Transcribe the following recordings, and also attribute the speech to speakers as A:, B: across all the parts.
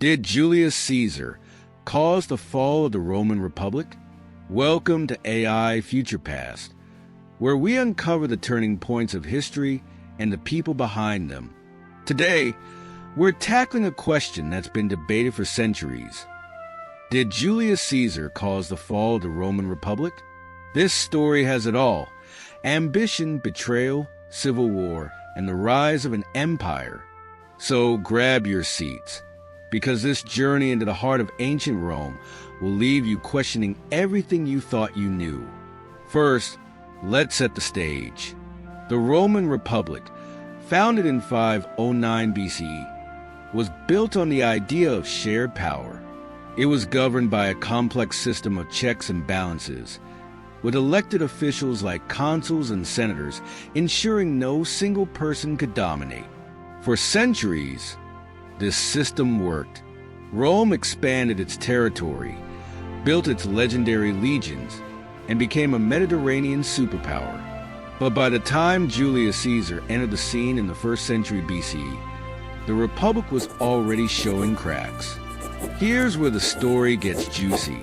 A: Did Julius Caesar cause the fall of the Roman Republic? Welcome to AI Future Past, where we uncover the turning points of history and the people behind them. Today, we're tackling a question that's been debated for centuries. Did Julius Caesar cause the fall of the Roman Republic? This story has it all: ambition, betrayal, civil war, and the rise of an empire. So grab your seats, because this journey into the heart of ancient Rome will leave you questioning everything you thought you knew. First, let's set the stage. The Roman Republic, founded in 509 BCE, was built on the idea of shared power. It was governed by a complex system of checks and balances, with elected officials like consuls and senators ensuring no single person could dominate. For centuries, this system worked. Rome expanded its territory, built its legendary legions, and became a Mediterranean superpower. But by the time Julius Caesar entered the scene in the 1st century BCE, the Republic was already showing cracks. Here's where the story gets juicy.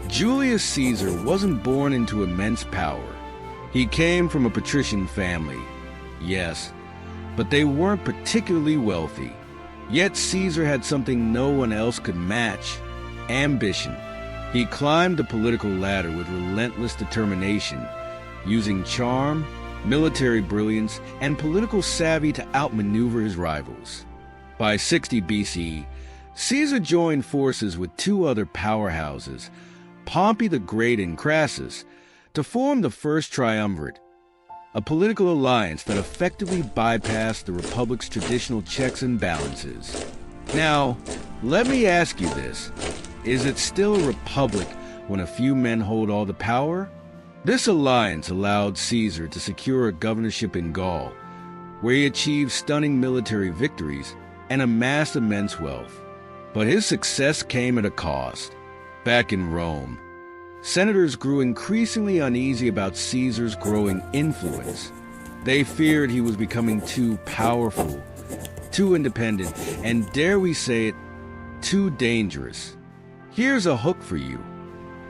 A: Julius Caesar wasn't born into immense power. He came from a patrician family, yes, but they weren't particularly wealthy. Yet Caesar had something no one else could match: ambition. He climbed the political ladder with relentless determination, using charm, military brilliance, and political savvy to outmaneuver his rivals. By 60 BCE, Caesar joined forces with two other powerhouses, Pompey the Great and Crassus, to form the First Triumvirate, a political alliance that effectively bypassed the Republic's traditional checks and balances. Now, let me ask you this: is it still a republic when a few men hold all the power? This alliance allowed Caesar to secure a governorship in Gaul, where he achieved stunning military victories and amassed immense wealth. But his success came at a cost. Back in Rome, senators grew increasingly uneasy about Caesar's growing influence. They feared he was becoming too powerful, too independent, and dare we say it, too dangerous. Here's a hook for you.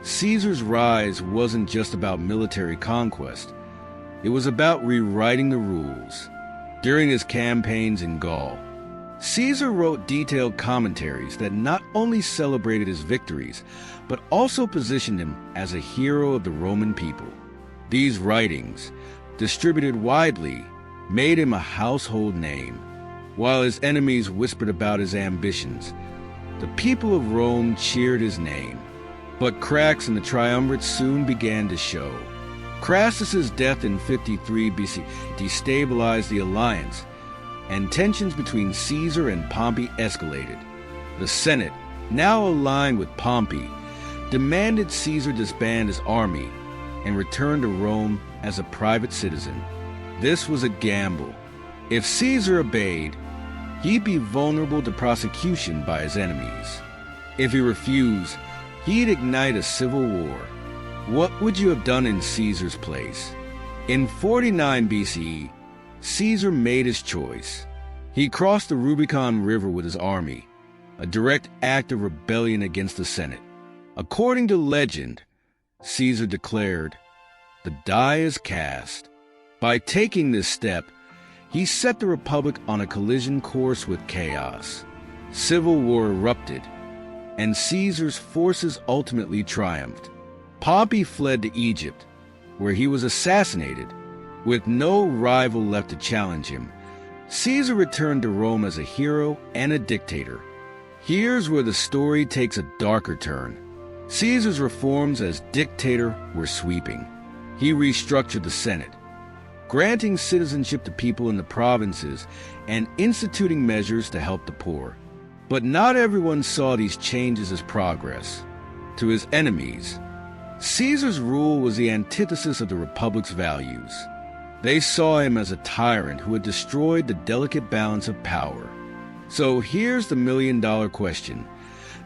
A: Caesar's rise wasn't just about military conquest. It was about rewriting the rules. During his campaigns in Gaul, Caesar wrote detailed commentaries that not only celebrated his victories, but also positioned him as a hero of the Roman people. These writings, distributed widely, made him a household name. While his enemies whispered about his ambitions, the people of Rome cheered his name. But cracks in the triumvirate soon began to show. Crassus's death in 53 BC destabilized the alliance, and tensions between Caesar and Pompey escalated. The Senate, now aligned with Pompey, demanded Caesar disband his army and return to Rome as a private citizen. This was a gamble. If Caesar obeyed, he'd be vulnerable to prosecution by his enemies. If he refused, he'd ignite a civil war. What would you have done in Caesar's place? In 49 BCE, Caesar made his choice. He crossed the Rubicon River with his army, a direct act of rebellion against the Senate. According to legend, Caesar declared, "The die is cast." By taking this step, he set the Republic on a collision course with chaos. Civil war erupted, and Caesar's forces ultimately triumphed. Pompey fled to Egypt, where he was assassinated. With no rival left to challenge him, Caesar returned to Rome as a hero and a dictator. Here's where the story takes a darker turn. Caesar's reforms as dictator were sweeping. He restructured the Senate, granting citizenship to people in the provinces and instituting measures to help the poor. But not everyone saw these changes as progress. To his enemies, Caesar's rule was the antithesis of the Republic's values. They saw him as a tyrant who had destroyed the delicate balance of power. So here's the million-dollar question: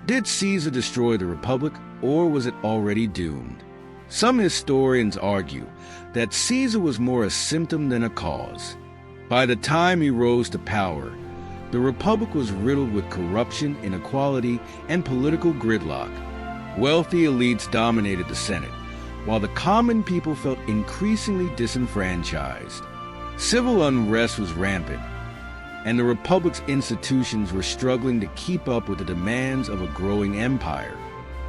A: did Caesar destroy the Republic, or was it already doomed? Some historians argue that Caesar was more a symptom than a cause. By the time he rose to power, The Republic was riddled with corruption, inequality, and political gridlock. Wealthy elites dominated the Senate, while the common people felt increasingly disenfranchised. Civil unrest was rampant, and the Republic's institutions were struggling to keep up with the demands of a growing empire.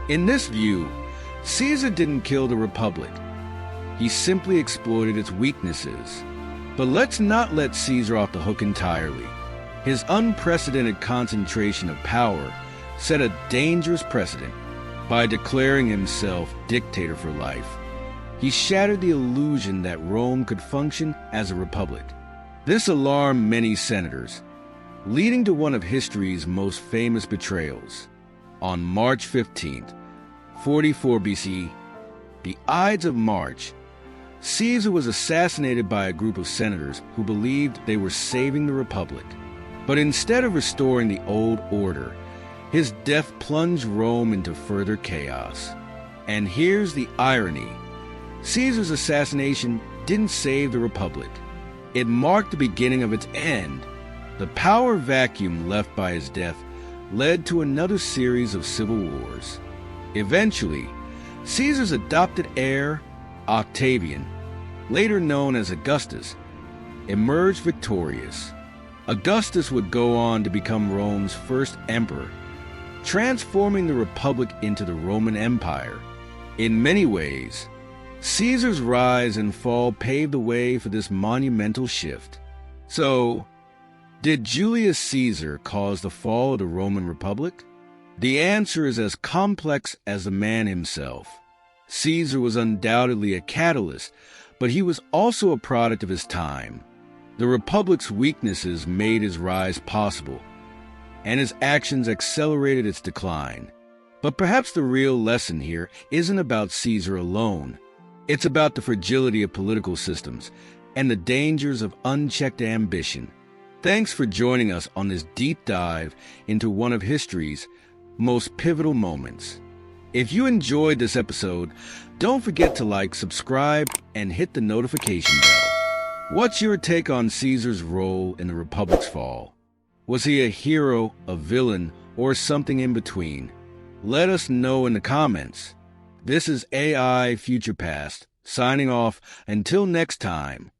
A: In this view, Caesar didn't kill the Republic. He simply exploited its weaknesses. But let's not let Caesar off the hook entirely. His unprecedented concentration of power set a dangerous precedent by declaring himself dictator for life. He shattered the illusion that Rome could function as a republic. This alarmed many senators, leading to one of history's most famous betrayals. On March 15th, 44 BC, the Ides of March, Caesar was assassinated by a group of senators who believed they were saving the republic. But instead of restoring the old order, his death plunged Rome into further chaos. And here's the irony. Caesar's assassination didn't save the republic. It marked the beginning of its end. The power vacuum left by his death led to another series of civil wars. Eventually, Caesar's adopted heir, Octavian, later known as Augustus, emerged victorious. Augustus would go on to become Rome's first emperor, transforming the Republic into the Roman Empire. In many ways, Caesar's rise and fall paved the way for this monumental shift. So, did Julius Caesar cause the fall of the Roman Republic? The answer is as complex as the man himself. Caesar was undoubtedly a catalyst, but he was also a product of his time. The Republic's weaknesses made his rise possible, and his actions accelerated its decline. But perhaps the real lesson here isn't about Caesar alone. It's about the fragility of political systems and the dangers of unchecked ambition. Thanks for joining us on this deep dive into one of history's most pivotal moments. If you enjoyed this episode, don't forget to like, subscribe, and hit the notification bell. What's your take on Caesar's role in the Republic's fall? Was he a hero, a villain, or something in between? Let us know in the comments. This is AI Future Past, signing off until next time.